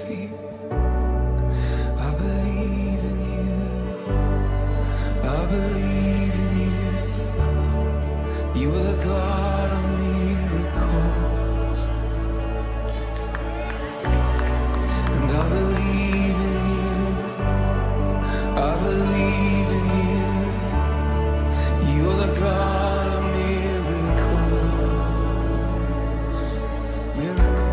feet. I believe in you. I believe in you. You are the God of miracles. And I believe in you. I believe in you. You are the God of miracles. Miracles.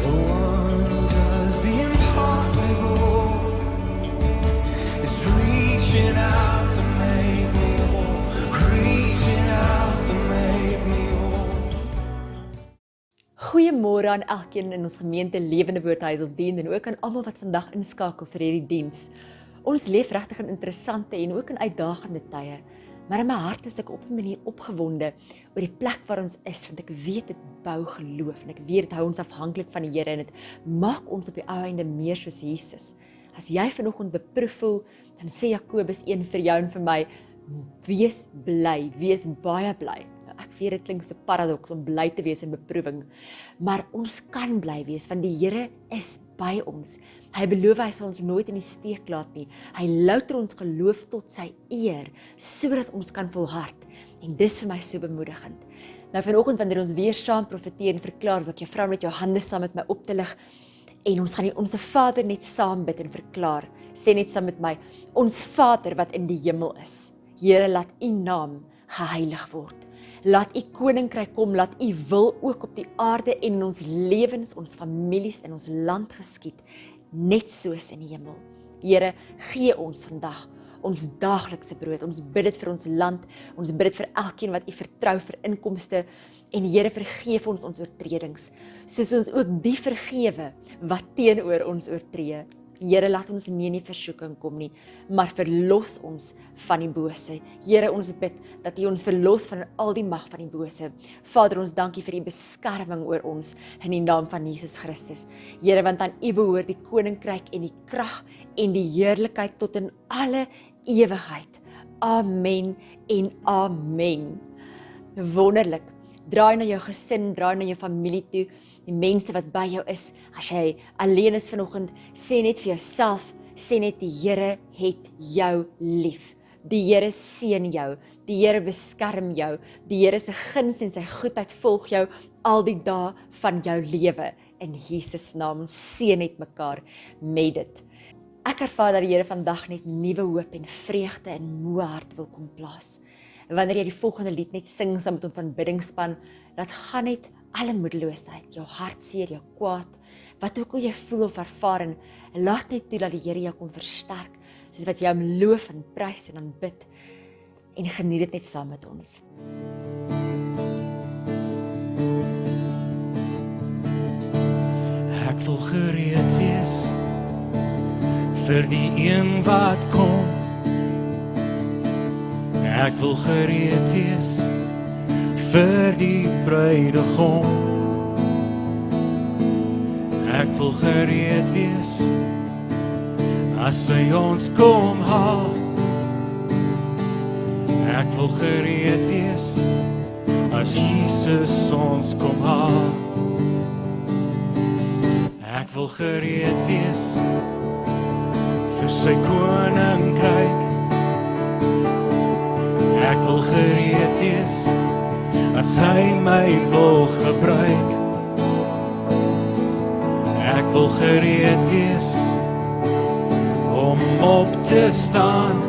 The one who does the impossible is reaching out to make me whole, reaching out to make me whole. Goeiemôre aan elkeen in ons gemeente Lewende Woord Huis op Dien en ook aan almal wat vandag inskakel vir hierdie diens. Ons leef regtig in interessante en ook in uitdagende tye, maar in my hart is ek op 'n manier opgewonde oor die plek waar ons is, want ek weet dit bou geloof en ek weet dit hou ons afhanklik van die Here en dit maak ons op die ou einde meer soos Jesus. As jy vanoggend beproef voel, dan sê Jakobus 1 vir jou en vir my, wees bly, wees baie bly. Ek weet dit klink so paradoks om bly te wees in beproewing, maar ons kan bly wees want die Here is by ons. Hy beloof hy sal ons nooit in die steek laat nie. Hy louter ons geloof tot sy eer, sodat ons kan volhard. En dis vir my so bemoedigend. Nou vanoggend wanneer ons weer saam profeteer en verklaar, wat jy vra met jou hande saam met my op te lig, en ons gaan die Onse Vader net saam bid en verklaar. Sê net saam met my, ons Vader wat in die hemel is. Here, laat u naam geheilig word. Laat u koninkryk kom, laat u wil ook op die aarde en in ons lewens, ons families en ons land geskied, net soos in die hemel. Here, gee ons vandag ons daaglikse brood. Ons bid dit vir ons land, ons bid dit vir elkeen wat u vertrou vir inkomste, en Here, vergeef ons oortredings, soos ons ook die vergewe wat teenoor ons oortree. Here, laat ons nie in die versoeking kom nie, maar verlos ons van die bose. Here, ons bid dat U ons verlos van al die mag van die bose. Vader, ons dankie vir U beskerming oor ons in die naam van Jesus Christus. Here, want aan U behoort die koninkryk en die krag en die heerlikheid tot in alle ewigheid. Amen en amen. Wonderlik. Draai na jou gesin, draai na jou familie toe, die mense wat by jou is. As jy alleen is vanoggend, sê net vir jouself, sê net die Here het jou lief. Die Here seën jou, die Here beskerm jou, die Here se guns en sy goedheid volg jou al die dae van jou lewe. In Jesus naam, ons seën net mekaar met dit. Ek ervaar dat die Here vandag net nuwe hoop en vreugde in moe hart wil kom plaas. En wanneer jy die volgende lied net sing saam met ons aanbiddingsspan, laat gaan net alle moedeloosheid, jou hartseer, jou kwaad, wat ook al jy voel of ervaar, en laat net toe dat die Here jou kom versterk, soos wat jy hom loof en prys en aanbid, en geniet dit net saam met ons. Ek wil gereed wees vir die een wat kom. Ek wil gereed wees vir die bruidegom. Ek wil gereed wees as hy ons kom haal. Ek wil gereed wees as Jesus ons kom haal. Ek wil gereed wees vir sy koninkryk. Ek wil gereed wees as hy my wil gebruik. Ek wil gereed wees om op te staan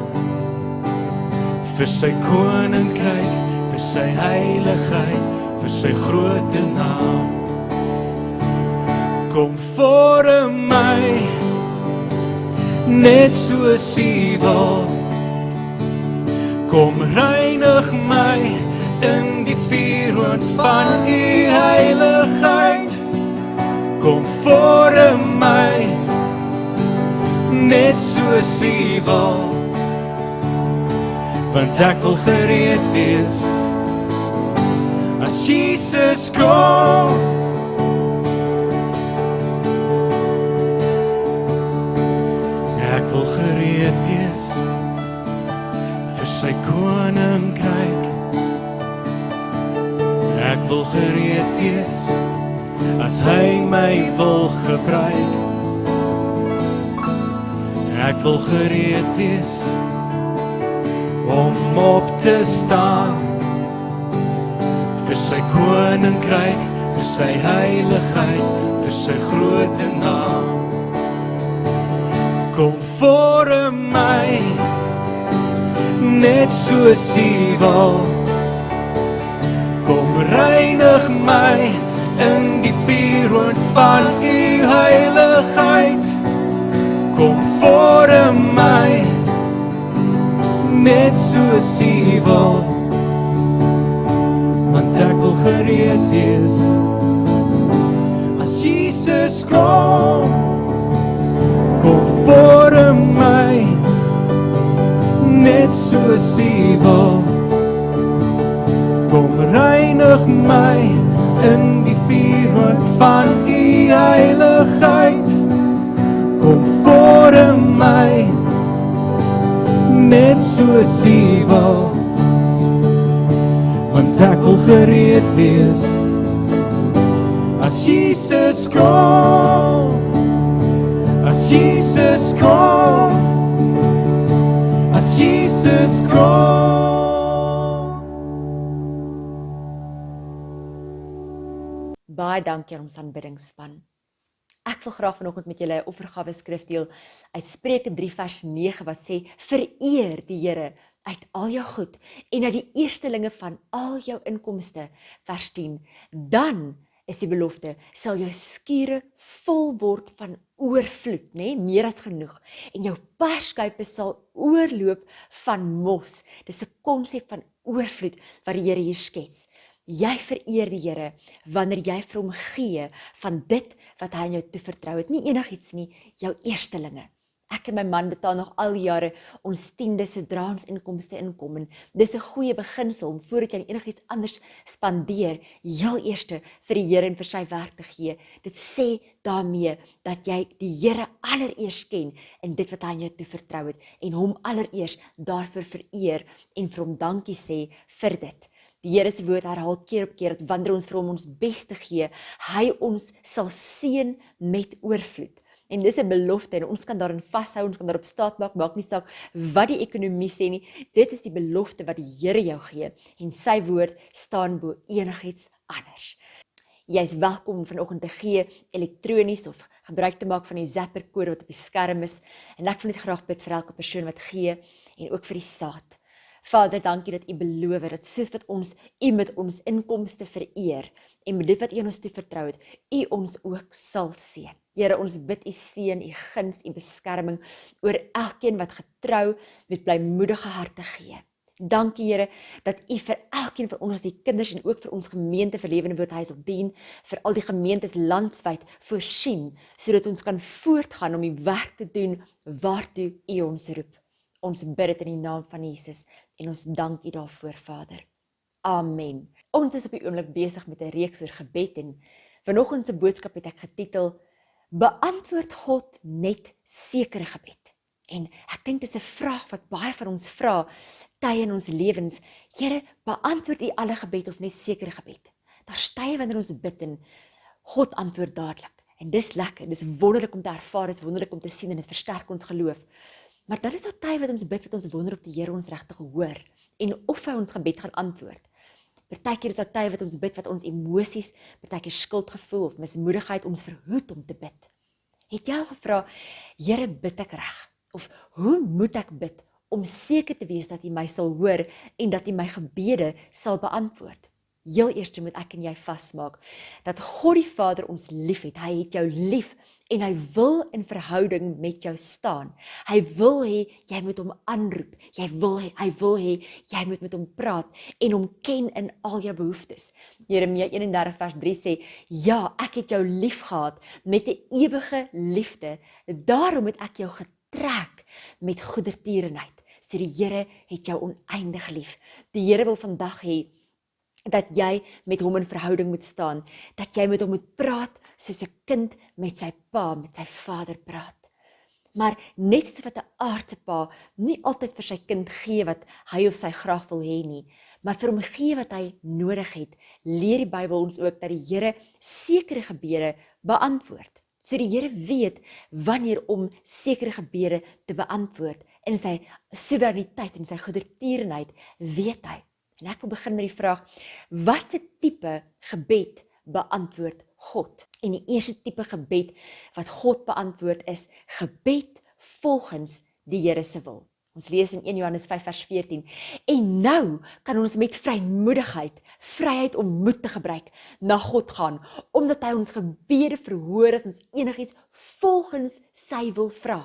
vir sy koninkryk, vir sy heiligheid, vir sy groot naam. Kom voor my, net soos U wil. Kom reinig my in die vuurhoond van U heiligheid. Kom voor my, net soos U wil. Want ek wil gereed wees as Jesus kom. koninkryk. Ek wil gereed wees as hy my wil gebruik. Ek wil gereed wees om op te staan vir sy koninkryk, vir sy heiligheid, vir sy grote naam. Kom vorm my net soos U wil. Kom reinig my in die vuurwind van U heiligheid. Kom vorm my net soos U wil, want ek wil gereed wees as Jesus kom. Kom vorm my net soos U wil. Kom reinig my in die vuurwind van U heiligheid. Kom vorm my net soos U wil, want ek wil gereed wees as Jesus kom. As Jesus kom, as Jesus kom. Baie dankie aan ons aanbiddingsspan. Ek wil graag vanoggend met julle 'n offergawe skrif deel uit Spreuke 3 vers 9 wat sê: Vereer die Here uit al jou goed en uit die eerstelinge van al jou inkomste. Vers 10. Dan is die belofte, sal jou skure vol word van oorvloed, meer as genoeg, en jou perskuipe sal oorloop van mos. Dis 'n konsep van oorvloed wat die Here hier skets. Jy vereer die Here wanneer jy vir hom gee van dit wat hy aan jou toevertrou het, nie enigiets nie, jou eerstelinge. Ek en my man betaal nog al die jare ons 10de sodra ons inkomste inkom, en dis 'n goeie beginsel om voordat jy enigiets anders spandeer, heel eerste vir die Here en vir sy werk te gee. Dit sê daarmee dat jy die Here allereers ken in dit wat hy aan jou toevertrou het, en hom allereers daarvoor vereer en vir hom dankie sê vir dit. Die Here se woord herhaal keer op keer dat wanneer ons vir hom ons beste gee, hy ons sal seën met oorvloed. En dis 'n belofte en ons kan daarin vashou, ons kan daarop staat maak nie saak wat die ekonomie sê nie. Dit is die belofte wat die Here jou gee en sy woord staan bo enigiets anders. Jy is welkom om vanoggend te gee elektronies of gebruik te maak van die Zapper kode wat op die skerm is. En ek wil net graag bid vir elke persoon wat gee en ook vir die saad. Vader, dankie dat U beloof dat soos wat ons U met ons inkomste vereer en met dit wat U aan ons toevertrou het, U ons ook sal seën. Here, ons bid U seën, U guns, U beskerming oor elkeen wat getrou met blymoedige harte gee. Dankie Here dat U vir elkeen van ons, die kinders en ook vir ons gemeente vir Lewende Woordhuis op dien, vir al die gemeentes landwyd voorsien, sodat ons kan voortgaan om die werk te doen waartoe U ons roep. Ons bid dit in die naam van Jesus en ons dank U daarvoor, Vader. Amen. Ons is op die oomblik besig met 'n reeks oor gebed en vanoggend se boodskap het ek getitel Beantwoord God net sekere gebed. En ek dink dis 'n vraag wat baie van ons vra tye in ons lewens. Here, beantwoord U alle gebed of net sekere gebed? Daar's tye wanneer ons bid en God antwoord dadelik. En dis lekker, dis wonderlik om te ervaar, dis wonderlik om te sien en dit versterk ons geloof. Maar dan is daar tye wat ons bid wat ons wonder of die Here ons regtig hoor en of hy ons gebed gaan antwoord. Partykeer is daar tye wat ons bid wat ons emosies, partykeer skuldgevoel of mismoedigheid ons verhoed om te bid. Het jy al gevra, Here, bid ek reg? Of hoe moet ek bid om seker te wees dat U my sal hoor en dat U my gebede sal beantwoord? Heel eers moet ek en jy vasmaak dat God die Vader ons lief het. Hy het jou lief en hy wil in verhouding met jou staan. Hy wil hê jy moet hom aanroep. Hy wil hê jy moet met hom praat en hom ken in al jou behoeftes. Jeremia 31 vers 3 sê, ja, ek het jou lief gehad met 'n ewige liefde. Daarom het ek jou getrek met goedertierenheid. So die Here het jou oneindig lief. Die Here wil vandag hê dat jy met hom in verhouding moet staan, dat jy met hom moet praat soos 'n kind met sy pa, met sy vader praat. Maar net soos wat 'n aardse pa nie altyd vir sy kind gee wat hy of sy graag wil hê nie, maar vir hom gee wat hy nodig het, leer die Bybel ons ook dat die Here sekere gebede beantwoord. So die Here weet wanneer om sekere gebede te beantwoord. In sy soewereiniteit en sy goedertierenheid weet hy. En ek wil begin met die vraag, watse tipe gebed beantwoord God? En die eerste tipe gebed wat God beantwoord is gebed volgens die Here se wil. Ons lees in 1 Johannes 5 vers 14. En nou kan ons met vrymoedigheid, vryheid om moed te gebruik, na God gaan, omdat hy ons gebede verhoor as ons enigiets volgens sy wil vra.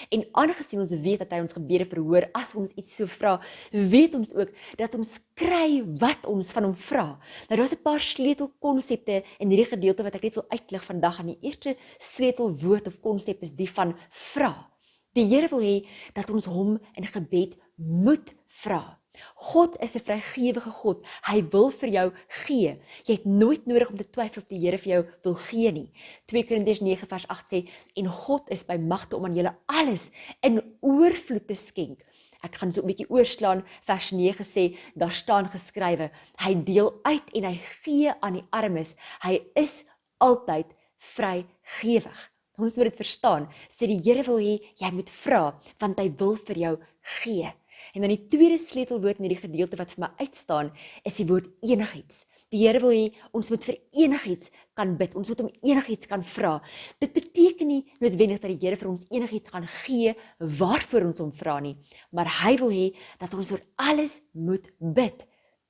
En aangesien ons weet dat hy ons gebede verhoor as ons iets so vra, weet ons ook dat ons kry wat ons van hom vra. Nou daar's 'n paar sleutelkonsepte in hierdie gedeelte wat ek net wil uitlig vandag. En die eerste sleutelwoord of konsep is die van vra. Die Here wil hê dat ons hom in gebed moet vra. God is 'n vrygewige God. Hy wil vir jou gee. Jy het nooit nodig om te twyfel of die Here vir jou wil gee nie. 2 Korintiërs 9 vers 8 sê, en God is by magte om aan julle alles in oorvloed te skenk. Ek gaan so 'n bietjie oorslaan, vers 9 sê, daar staan geskrywe, hy deel uit en hy gee aan die armes. Hy is altyd vrygewig. Ons moet dit verstaan. So die Here wil hê jy moet vra, want hy wil vir jou gee. En dan die tweede sleutelwoord in hierdie gedeelte wat vir my uitstaan, is die woord enigiets. Die Here wil hê ons moet vir enigiets kan bid. Ons moet hom enigiets kan vra. Dit beteken nie noodwendig dat die Here vir ons enigiets gaan gee waarvoor ons hom vra nie, maar hy wil hê dat ons oor alles moet bid.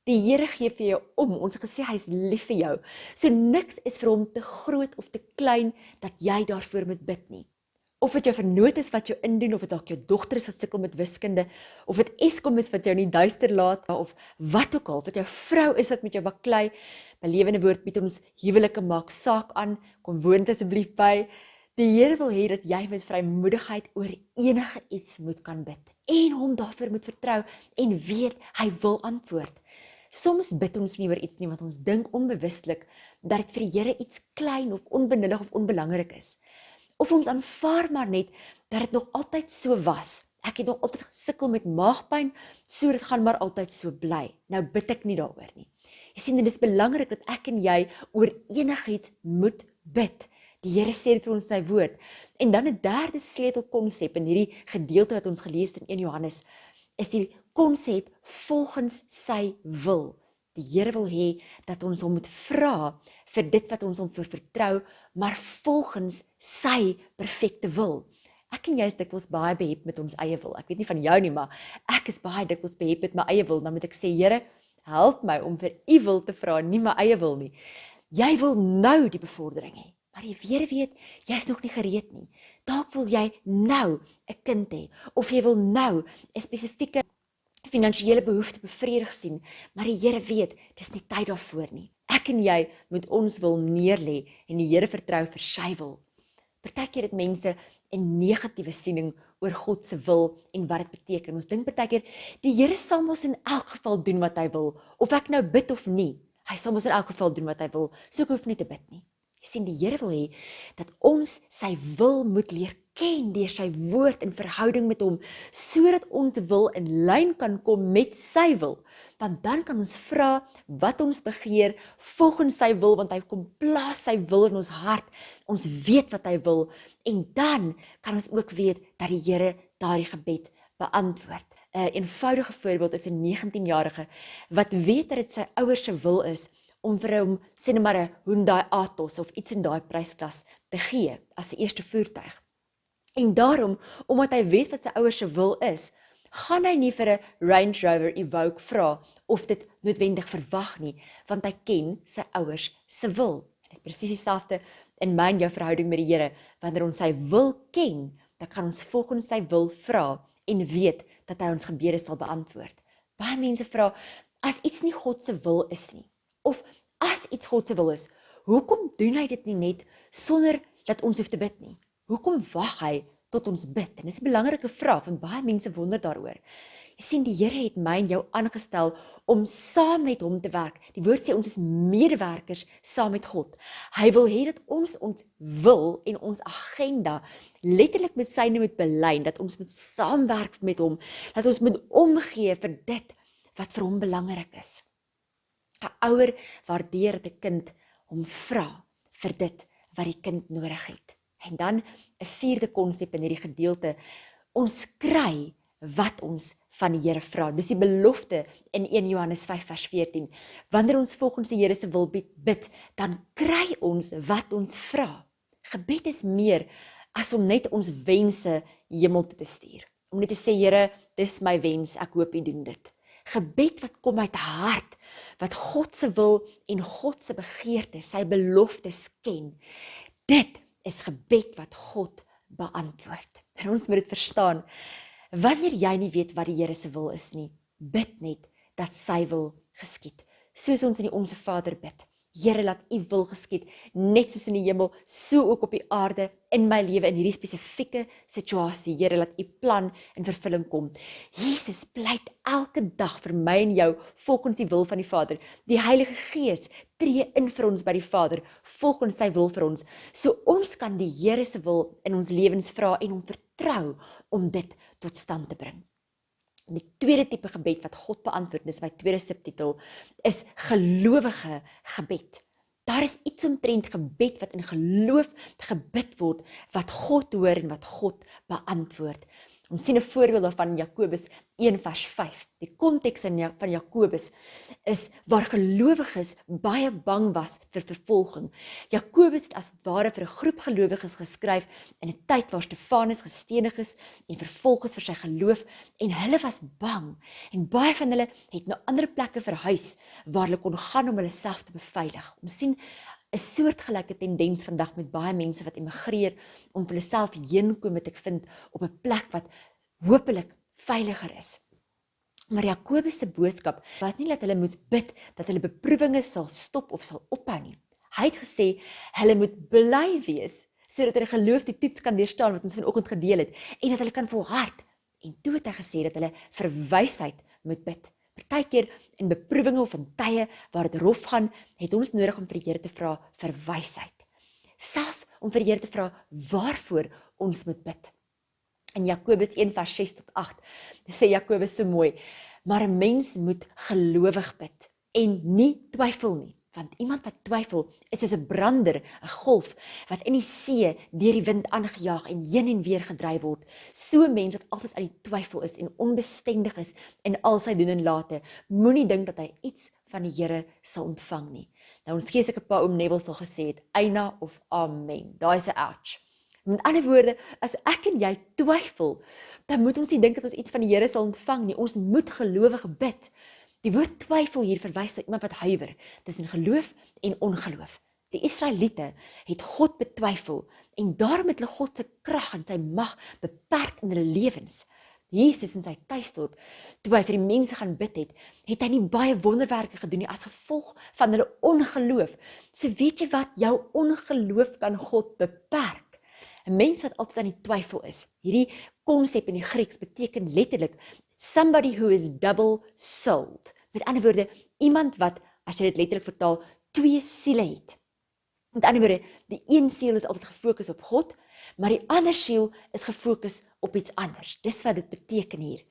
Die Here gee vir jou om. Ons het gesê hy is lief vir jou. So niks is vir hom te groot of te klein dat jy daarvoor moet bid nie. Of dit jou vernoot is wat jou indoen, of dit dalk jou dogter is wat sukkel met wiskunde, of dit Eskom is wat jou in die duister laat, of wat ook al, of dit jou vrou is wat met jou baklei. By Lewende Woord bied ons huwelike maak saak aan. Kom woon asseblief by. Die Here wil hê dat jy met vrymoedigheid oor enige iets moet kan bid en hom daarvoor moet vertrou en weet hy wil antwoord. Soms bid ons nie oor iets nie, want ons dink onbewustelik dat dit vir die Here iets klein of onbenullig of onbelangrik is. Of ons aanvaar maar net dat dit nog altyd so was. Ek het nog altyd gesukkel met maagpyn, so dit gaan maar altyd so bly. Nou bid ek nie daaroor nie. Jy sien, dit is belangrik dat ek en jy oor enigiets moet bid. Die Here sê dit vir ons sy woord. En dan 'n derde sleutelkonsep in hierdie gedeelte wat ons gelees het in 1 Johannes, is die konsep volgens sy wil. Die Here wil hê dat ons hom moet vra vir dit wat ons hom voor vertrou, maar volgens sy perfekte wil. Ek en jy is dikwels baie behep met ons eie wil. Ek weet nie van jou nie, maar ek is baie dikwels behep met my eie wil. Dan moet ek sê, Here, help my om vir u wil te vra, nie my eie wil nie. Jy wil nou die bevordering hê, maar die Here weet, jy is nog nie gereed nie. Dalk wil jy nou 'n kind hê, of jy wil nou 'n spesifieke finansiële behoefte bevredig sien, maar die Here weet, dis nie tyd daarvoor nie. Ek en jy moet ons wil neerlê en die Here vertrou vir sy wil. Partykeer het mense 'n negatiewe siening oor God se wil en wat dit beteken. Ons dink partykeer die Here sal mos in elk geval doen wat hy wil, of ek nou bid of nie. Hy sal mos in elk geval doen wat hy wil, so ek hoef nie te bid nie. Jy sien, die Here wil hê dat ons sy wil moet leer ken deur sy woord in verhouding met hom, sodat ons wil in lyn kan kom met sy wil. Want dan kan ons vra wat ons begeer volgens sy wil, want hy kom plaas sy wil in ons hart. Ons weet wat hy wil en dan kan ons ook weet dat die Here daardie gebed beantwoord. 'n Eenvoudige voorbeeld is 'n 19-jarige wat weet dat dit sy ouers se wil is om vir hom sê net maar 'n Hyundai Atos of iets in daai prysklas te gee as 'n eerste voertuig. En daarom, omdat hy weet wat sy ouers se wil is, gaan hy nie vir 'n Range Rover Evoque vra of dit noodwendig verwag nie, want hy ken sy ouers se wil. En dit is presies dieselfde in my en jou verhouding met die Here. Wanneer ons sy wil ken, dan kan ons volgens sy wil vra en weet dat hy ons gebede sal beantwoord. Baie mense vra, as iets nie God se wil is nie, of as iets God se wil is, hoekom doen hy dit nie net sonder dat ons hoef te bid nie? Hoekom wag hy tot ons bid? En dis 'n belangrike vraag, want baie mense wonder daaroor. Jy sien, die Here het my en jou aangestel om saam met hom te werk. Die woord sê ons is medewerkers saam met God. Hy wil hê dat ons wil en ons agenda letterlik met syne moet belyn, dat ons moet saamwerk met hom, dat ons moet omgee vir dit wat vir hom belangrik is. 'n Ouer waardeer dat 'n kind hom vra vir dit wat die kind nodig het. En dan 'n vierde konsep in hierdie gedeelte, ons kry wat ons van die Here vra. Dis die belofte in 1 Johannes 5 vers 14. Wanneer ons volgens die Here se wil bid, dan kry ons wat ons vra. Gebed is meer as om net ons wense hemel toe te stuur. Om net te sê, Here, dis my wens, ek hoop U doen dit. Gebed wat kom uit 'n hart, wat God se wil en God se begeertes, sy beloftes ken. Dit is gebed wat God beantwoord. En ons moet dit verstaan. Wanneer jy nie weet wat die Here se wil is nie, bid net dat sy wil geskied. Soos ons in die Onse Vader bid. Here, laat U wil geskied, net soos in die hemel, so ook op die aarde, in my lewe, in hierdie spesifieke situasie. Here, laat U plan in vervulling kom. Jesus pleit elke dag vir my en jou, volgens die wil van die Vader. Die Heilige Gees tree in vir ons by die Vader, volgens sy wil vir ons. So ons kan die Here se wil in ons lewens vra en hom vertrou om dit tot stand te bring. Die tweede tipe gebed wat God beantwoord, dis my tweede subtitel, is gelowige gebed. Daar is iets omtrent gebed wat in geloof gebid word, wat God hoor en wat God beantwoord. Ons sien 'n voorbeeld daarvan in Jakobus 1 vers 5. Die konteks van Jakobus is waar gelowiges baie bang was vir vervolging. Jakobus het as het ware vir 'n groep gelowiges geskryf in 'n tyd waar Stefanus gestenig is en vervolg is vir sy geloof, en hulle was bang. En baie van hulle het na ander plekke verhuis waar hulle kon gaan om hulle self te beveilig. Ons sien 'n soortgelyke tendens vandag met baie mense wat emigreer om vir hulle self heenkome te vind op 'n plek wat hopelik veiliger is. Maar Jakobus se boodskap was nie dat hulle moet bid dat hulle beproewinge sal stop of sal ophou nie. Hy het gesê hulle moet bly wees sodat hulle geloof die toets kan deurstaan wat ons vanoggend gedeel het en dat hulle kan volhard. En toe het hy gesê dat hulle vir wysheid moet bid. Partykeer in beproewinge of in tye waar dit rof gaan, het ons nodig om vir die Here te vra vir wysheid. Selfs om vir die Here te vra waarvoor ons moet bid. In Jakobus 1 vers 6 tot 8 sê Jakobus so mooi, maar 'n mens moet gelowig bid en nie twyfel nie. Want iemand wat twyfel is soos 'n brander, 'n golf wat in die see deur die wind aangejaag en heen en weer gedryf word. So 'n mens wat altyd aan die twyfel is en onbestendig is in al sy doen en late, moenie dink dat hy iets van die Here sal ontvang nie. Nou ons geestelike pa oom Neville sal gesê het, eina of amen. Daai is 'n ouch. Met ander woorde, as ek en jy twyfel, dan moet ons nie dink dat ons iets van die Here sal ontvang nie. Ons moet gelowig bid. Die woord twyfel hier verwys na iemand wat huiwer tussen geloof en ongeloof. Die Israeliete het God betwyfel en daarom het hulle God se krag en sy mag beperk in hulle lewens. Jesus in sy tuisdorp, toe hy vir die mense gaan bid het, het hy nie baie wonderwerke gedoen nie as gevolg van hulle ongeloof. So weet jy wat, jou ongeloof kan God beperk. 'n Mens wat altyd aan die twyfel is. Hierdie konsep in die Grieks beteken letterlik somebody who is double-souled. Met ander woorde, iemand wat, as jy dit letterlik vertaal, twee siele het. Met ander woorde, die een siel is altyd gefokus op God, maar die ander siel is gefokus op iets anders. Dis wat dit beteken hier.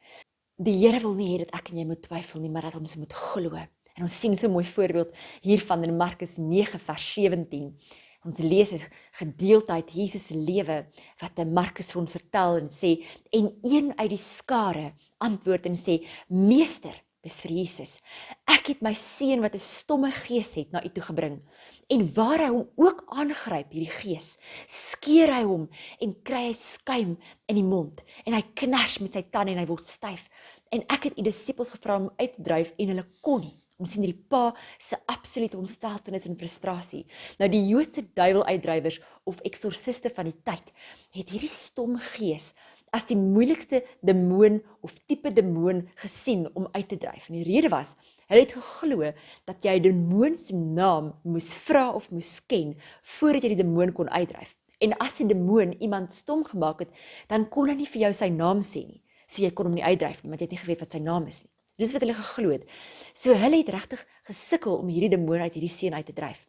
Die Here wil nie hê dat ek en jy moet twyfel nie, maar dat ons moet glo. En ons sien so 'n mooi voorbeeld hiervan in Markus 9 vers 17. Ons lees 'n gedeelte uit Jesus se lewe wat Markus vir ons vertel en sê, en een uit die skare antwoord en sê, Meester, dis vir Jesus, ek het my seun wat 'n stomme gees het na u toe gebring. En waar hy hom ook aangryp, hierdie gees, skeer hy hom en kry hy skuim in die mond. En hy knars met sy tande en hy word styf. En ek het u disippels gevra om uit te dryf en hulle kon nie. Ons sien hierdie pa se absolute ontsteltenis en frustrasie. Nou die Joodse duiweluitdrywers of eksorsiste van die tyd het hierdie stom gees as die moeilikste demoon of tipe demoon gesien om uit te dryf. En die rede was, hulle het geglo dat jy 'n demoon se naam moes vra of moes ken voordat jy die demoon kon uitdryf. En as die demoon iemand stom gemaak het, dan kon hy nie vir jou sy naam sê nie. So jy kon hom nie uitdryf nie, want jy het nie geweet wat sy naam is nie. Dis wat hulle geglo het. So hulle het regtig gesukkel om hierdie demoon uit hierdie seun uit te dryf.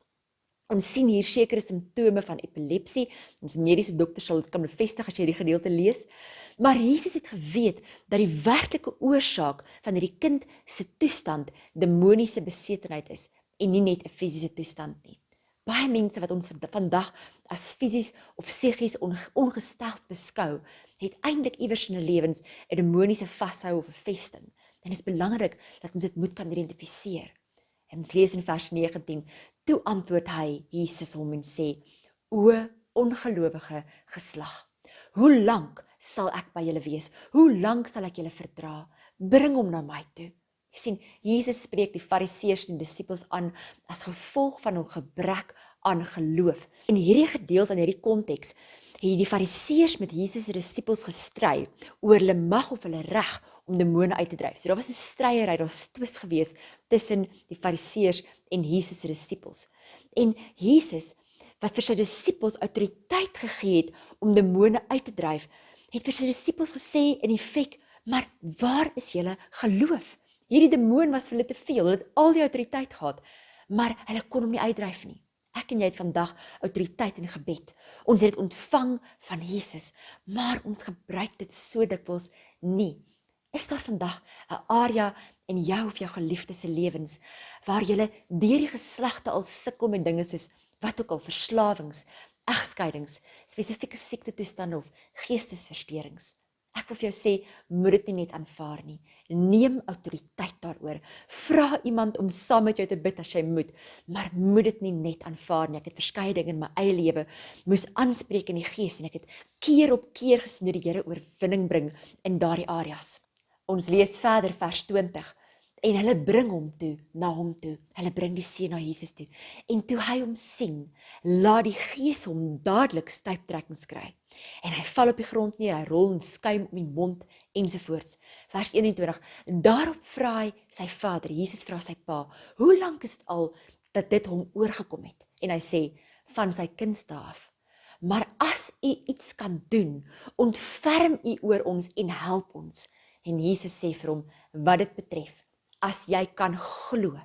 Ons sien hier sekere simptome van epilepsie. Ons mediese dokters sal dit kan bevestig as jy hierdie gedeelte lees. Maar Jesus het geweet dat die werklike oorsaak van hierdie kind se toestand demoniese besetenheid is en nie net 'n fisiese toestand nie. Baie mense wat ons vandag as fisies of psigies ongesteld beskou, het eintlik iewers in hulle lewens 'n demoniese vashou of 'n vesting. En dit is belangrik dat ons dit moet kan identifiseer. En ons lees in vers 19, toe antwoord hy, Jesus hom en sê, o ongelowige geslag, hoe lank sal ek by julle wees? Hoe lank sal ek julle verdra? Bring hom na my toe. Jy sien, Jesus spreek die fariseërs en die disippels aan as gevolg van hul gebrek aan geloof. In hierdie gedeelte in hierdie konteks het die fariseërs met Jesus se disippels gestry oor hulle mag of hulle reg om demone uit te dryf. So daar was 'n stryery, daar was twis gewees tussen die fariseërs en Jesus se disippels. En Jesus, wat vir sy disippels autoriteit gegee het om demone uit te dryf, het vir sy disippels gesê in effek, maar waar is julle geloof? Hierdie demoon was vir hulle te veel, hulle het al die autoriteit gehad, maar hulle kon hom nie uitdryf nie. Ek en jy het vandag autoriteit in gebed. Ons het dit ontvang van Jesus, maar ons gebruik dit so dikwels nie. Is daar vandag 'n area in jou of jou geliefdes se lewens waar julle deur die geslagte al sukkel met dinge soos wat ook al verslawings, egskeidings, spesifieke siektetoestande of geestesversteurings? Ek wil vir jou sê, moet dit nie net aanvaar nie. Neem autoriteit daaroor. Vra iemand om saam met jou te bid as jy moet, maar moet dit nie net aanvaar nie. Ek het verskeie dinge in my eie lewe moes aanspreek in die gees en ek het keer op keer gesien hoe die Here oorwinning bring in daardie areas. Ons lees verder vers 20. En hulle bring hom toe, na hom toe. Hulle bring die seun na Jesus toe. En toe hy hom sien, laat die gees hom dadelik stuiptrekkings kry. En hy val op die grond neer, hy rol in skuim om die mond ensovoorts. Vers 21. Daarop vra hy sy vader, Jesus vra sy pa, hoe lank is dit al dat dit hom oorgekom het? En hy sê, van sy kindsdae af. Maar as u iets kan doen, ontferm u oor ons en help ons. En Jesus sê vir hom, wat dit betref, as jy kan glo.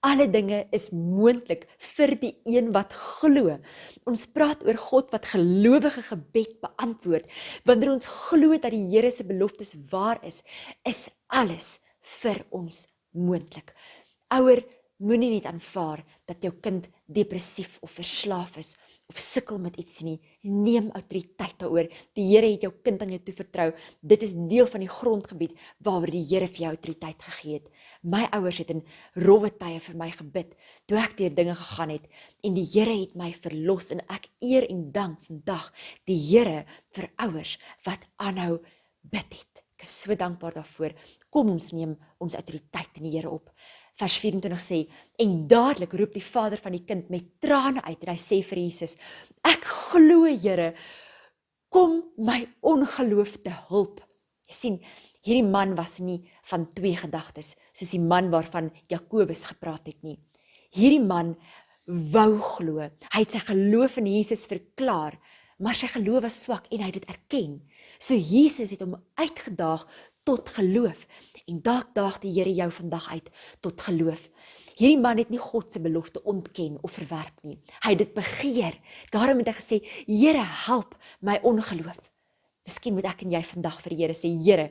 Alle dinge is moontlik vir die een wat glo. Ons praat oor God wat gelowige gebed beantwoord. Wanneer ons glo dat die Here se beloftes waar is alles vir ons moontlik. Ouer, moenie net aanvaar dat jou kind depressief of verslaaf is of sukkel met iets nie. Neem autoriteit daaroor. Die Here het jou kind aan jou toevertrou. Dit is deel van die grondgebied waaroor die Here vir jou autoriteit gegee het. My ouers het in rowwe tye vir my gebid toe ek deur dinge gegaan het en die Here het my verlos en ek eer en dank vandag die Here vir ouers wat aanhou bid het. Ek is so dankbaar daarvoor. Kom ons neem ons autoriteit in die Here op. Vers 24 sê, en dadelik roep die vader van die kind met trane uit en hy sê vir Jesus, ek glo Here, kom my ongeloof te hulp. Jy sien, hierdie man was nie van twee gedagtes, soos die man waarvan Jakobus gepraat het nie. Hierdie man wou glo, hy het sy geloof in Jesus verklaar, maar sy geloof was swak en hy het dit erken. So Jesus het hom uitgedaag tot geloof. En dalk daag die Here jou vandag uit tot geloof. Hierdie man het nie God se belofte ontken of verwerp nie. Hy het dit begeer. Daarom het hy gesê, Here, help my ongeloof. Miskien moet ek en jy vandag vir die Here sê, Here,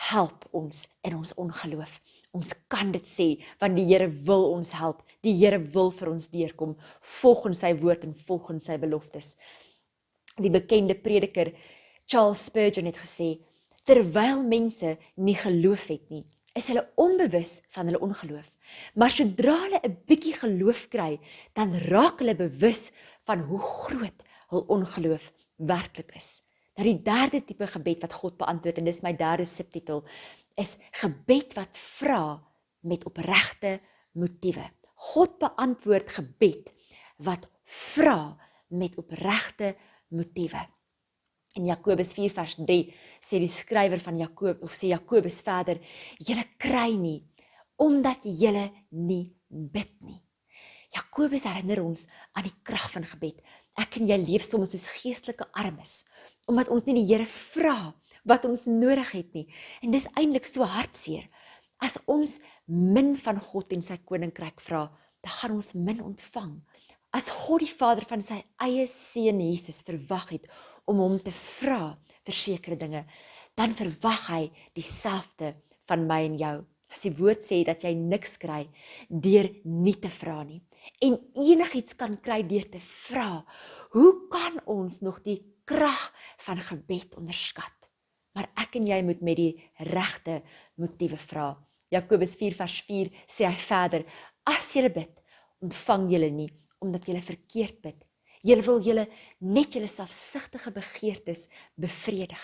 help ons in ons ongeloof. Ons kan dit sê, want die Here wil ons help. Die Here wil vir ons deurkom, volgens sy woord en volgens sy beloftes. Die bekende prediker Charles Spurgeon het gesê, terwyl mense nie geloof het nie, is hulle onbewus van hulle ongeloof. Maar sodra hulle 'n bietjie geloof kry, dan raak hulle bewus van hoe groot hul ongeloof werklik is. Nou die derde tipe gebed wat God beantwoord, en dis my derde subtitel, is gebed wat vra met opregte motiewe. God beantwoord gebed wat vra met opregte motiewe. In Jakobus 4 vers 3 sê die skrywer van Jakobus verder, julle kry nie, omdat julle nie bid nie. Jakobus herinner ons aan die krag van gebed. Ek en jy leef soms soos geestelike armes, omdat ons nie die Here vra wat ons nodig het nie. En dis eintlik so hartseer. As ons min van God en sy koninkryk vra, dan gaan ons min ontvang. As God die Vader van sy eie seun Jesus verwag het om hom te vra vir sekere dinge, dan verwag hy dieselfde van my en jou. As die woord sê dat jy niks kry deur nie te vra nie. En enigiets kan kry deur te vra. Hoe kan ons nog die krag van gebed onderskat? Maar ek en jy moet met die regte motiewe vra. Jakobus 4 vers 4 sê hy verder, as julle bid, ontvang julle nie, omdat julle verkeerd bid. Julle wil julle net julle selfsugtige begeertes bevredig.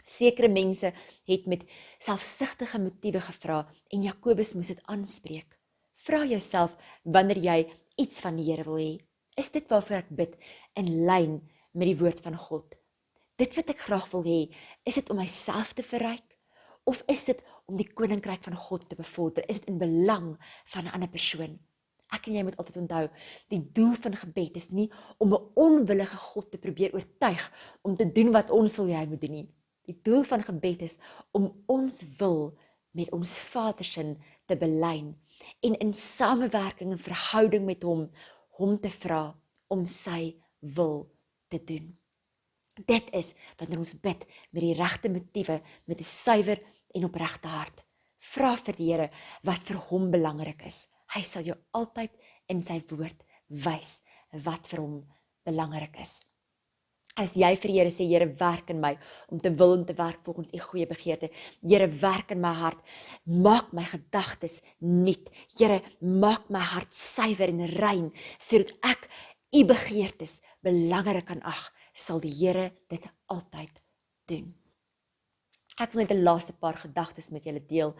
Sekere mense het met selfsugtige motiewe gevra en Jakobus moes dit aanspreek. Vra jouself wanneer jy iets van die Here wil hê. Is dit waarvoor ek bid in lyn met die woord van God? Dit wat ek graag wil hê, is dit om myself te verryk? Of is dit om die koninkryk van God te bevorder? Is dit in belang van 'n ander persoon? Ek en jy moet altyd onthou, die doel van gebed is nie om 'n onwillige God te probeer oortuig om te doen wat ons wil hy moet doen nie. Die doel van gebed is om ons wil met ons Vader se te belyn en in samewerking en verhouding met hom te vra om sy wil te doen. Dit is wanneer ons bid met die regte motiewe, met 'n suiwer en opregte hart. Vra vir die Here wat vir hom belangrik is. Hy sal jou altyd in sy woord wys wat vir hom belangrik is. As jy vir die Here sê, Here, werk in my, om te wil en te werk volgens u goeie begeerte. Here, werk in my hart, maak my gedagtes nuut. Here, maak my hart suiwer en rein, sodat ek u begeertes belangrik kan ag, sal die Here dit altyd doen. Ek wil net 'n laaste paar gedagtes met julle deel.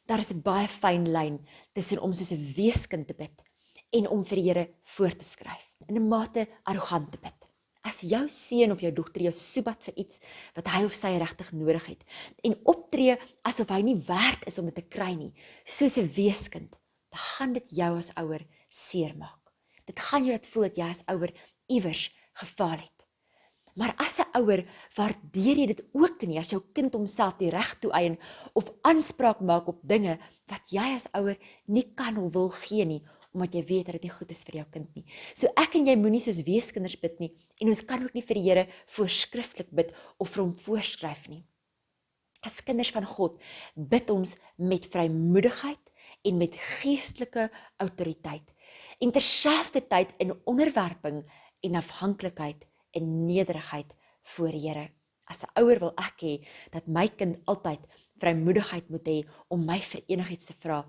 Daar is 'n baie fyn lyn tussen om soos 'n weeskind te bid en om vir die Here voor te skryf. In 'n mate arrogant te bid. As jou seun of jou dogter jou soebat vir iets wat hy of sy regtig nodig het en optree asof hy nie werd is om dit te kry nie, soos 'n weeskind, dan gaan dit jou as ouer seermaak. Dit gaan jou laat voel dat jy as ouer iewers gefaal het. Maar as 'n ouer waardeer jy dit ook nie as jou kind homself die reg toeëien of aanspraak maak op dinge wat jy as ouer nie kan of wil gee nie, omdat jy weet dat dit nie goed is vir jou kind nie. So ek en jy moenie soos weeskinders bid nie, en ons kan ook nie vir die Here voorskrifklik bid of vir hom voorskryf nie. As kinders van God bid ons met vrymoedigheid en met geestelike autoriteit, en terselfdertyd in onderwerping en afhanklikheid en nederigheid voor die Here. As 'n ouer wil ek hê dat my kind altyd vrymoedigheid moet hê om my vir enigiets te vra,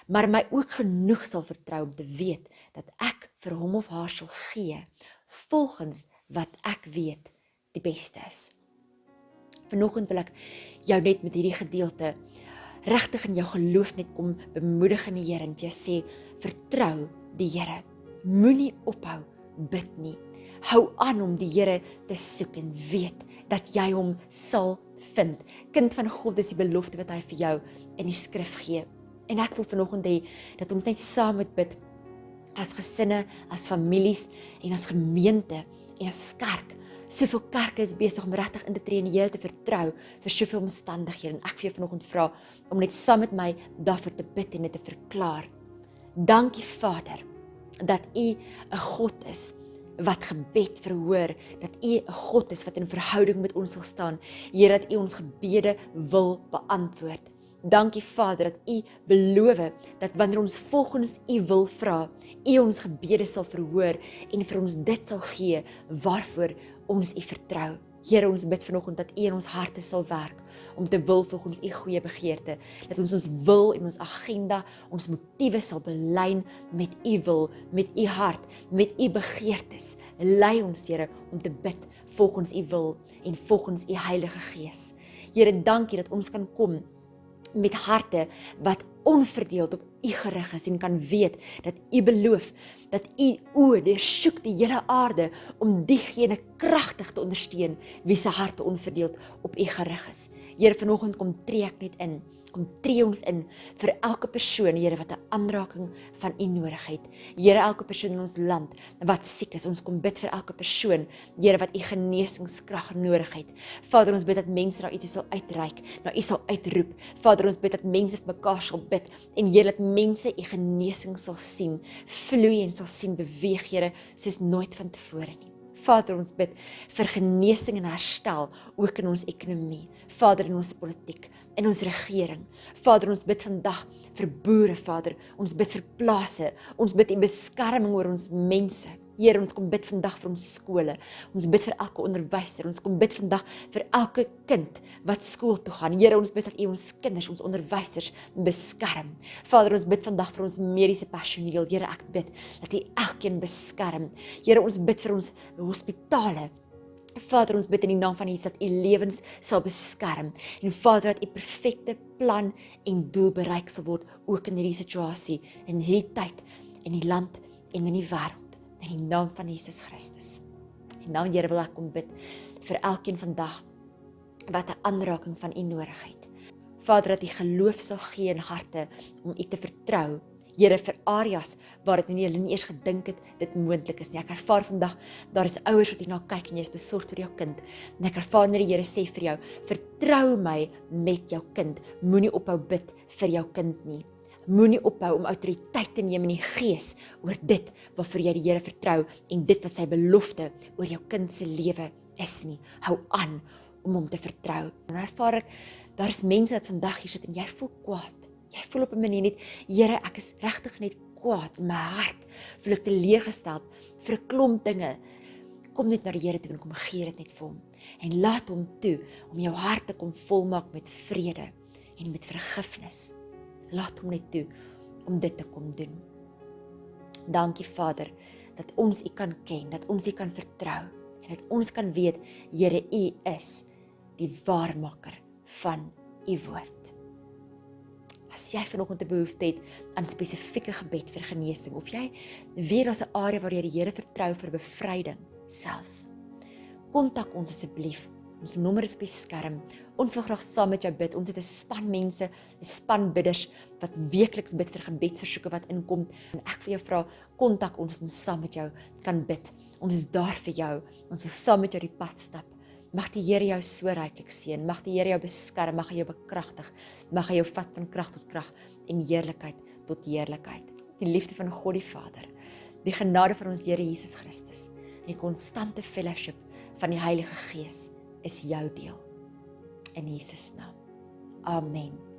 maar my ook genoeg sal vertrou om te weet dat ek vir hom of haar sal gee volgens wat ek weet die beste is. Vanoggend wil ek jou net met hierdie gedeelte regtig in jou geloof net kom bemoedig in die Here en vir jou sê, vertrou die Here. Moenie ophou bid nie. Hou aan om die Here te soek en weet dat jy hom sal vind. Kind van God is die belofte wat hy vir jou in die skrif gee. En ek wil vanoggend hê dat ons net saam moet bid as gesinne, as families en as gemeente en as kerk. Soveel kerke is besig om regtig in te tree en die Here te vertrou vir soveel omstandighede. En ek vir jou vanoggend vra om net saam met my daarvoor te bid en dit te verklaar. Dankie Vader dat U 'n God is wat gebed verhoor, dat U 'n God is wat in verhouding met ons wil staan. Here, dat U ons gebede wil beantwoord. Dankie Vader dat U beloof dat wanneer ons volgens U wil vra, U ons gebede sal verhoor en vir ons dit sal gee waarvoor ons U vertrou. Here, ons bid vanoggend dat U in ons harte sal werk om te wil volgens U goeie begeerte, dat ons wil en ons agenda, ons motiewe sal belyn met U wil, met U hart, met U begeertes. Lei ons, Here, om te bid volgens U wil en volgens U Heilige Gees. Here, dankie dat ons kan kom met harte wat onverdeeld op U gerig is en kan weet dat U beloof dat U oë deursoek die hele aarde om diegene kragtig te ondersteun wie se harte onverdeeld op U gerig is. Here, vanoggend kom tree ek net in Kom tree ons in vir elke persoon, Here, wat 'n aanraking van U nodig het. Here, elke persoon in ons land wat siek is, ons kom bid vir elke persoon, Here, wat U genesingskrag nodig het. Vader, ons bid dat mense na U toe sal uitreik, na U sal uitroep. Vader, ons bid dat mense vir mekaar sal bid en Here, dat mense U genesing sal sien, vloei en sal sien beweeg, Here, soos nooit van tevore nie. Vader, ons bid vir genesing en herstel, ook in ons ekonomie. Vader, in ons politiek, in ons regering. Vader, ons bid vandag vir boere, Vader. Ons bid vir plase. Ons bid U beskerming oor ons mense. Here, ons kom bid vandag vir ons skole. Ons bid vir elke onderwyser. Ons kom bid vandag vir elke kind wat skool toe gaan. Here, ons bid dat U ons kinders, ons onderwysers beskerm. Vader, ons bid vandag vir ons mediese personeel. Here, ek bid dat U elkeen beskerm. Here, ons bid vir ons hospitale. Vader, ons bid in die naam van Jesus dat U lewens sal beskerm. En Vader, dat U perfekte plan en doel bereik sal word, ook in hierdie situasie, in hierdie tyd, in die land en in die wêreld. In die naam van Jesus Christus. En nou, Here, wil ek kom bid vir elkeen vandag wat 'n aanraking van U nodig het. Vader, dat U geloof sal gee in harte om U te vertrou. Here, vir areas waar dit hulle nie eers gedink het dit moontlik is nie. Ek ervaar vandag, daar is ouers wat hier na kyk en jy is besorgd oor jou kind. En ek ervaar net die Here sê vir jou, vertrou my met jou kind. Moenie ophou bid vir jou kind nie. Moenie ophou om autoriteit te neem in die gees oor dit waarvoor jy die Here vertrou en dit wat sy belofte oor jou kind se lewe is nie. Hou aan om hom te vertrou. En ervaar ek, daar is mense wat vandag hier sit en jy voel kwaad. Jy voel op 'n manier net, Here, ek is regtig net kwaad in my hart. Voel ek teleurgesteld vir 'n klomp dinge. Kom net na die Here toe en kom gee dit net vir hom. En laat hom toe om jou hart te kom volmaak met vrede en met vergifnis. Laat hom net toe om dit te kom doen. Dankie Vader, dat ons U kan ken, dat ons U kan vertrou en dat ons kan weet, Here, U is die waarmaker van U woord. As jy vanoggend 'n behoefte het aan spesifieke gebed vir genesing, of jy weet daar's 'n area waar jy die Here vertrou vir bevryding selfs, kontak ons asseblief. Ons nommer is op die skerm. Ons wil graag saam met jou bid. Ons het 'n span mense, 'n span bidders wat weekliks bid vir gebedsversoeke wat inkom. En ek vir jou vra, kontak ons en ons saam met jou kan bid. Ons is daar vir jou. Ons wil saam met jou die pad stap. Mag die Here jou so ryklik seën. Mag die Here jou beskerm, mag hy jou bekragtig. Mag hy jou vat van krag tot krag en heerlikheid tot heerlikheid. Die liefde van God die Vader, die genade van ons Here Jesus Christus en die konstante fellowship van die Heilige Gees is jou deel. In Jesus naam. Amen.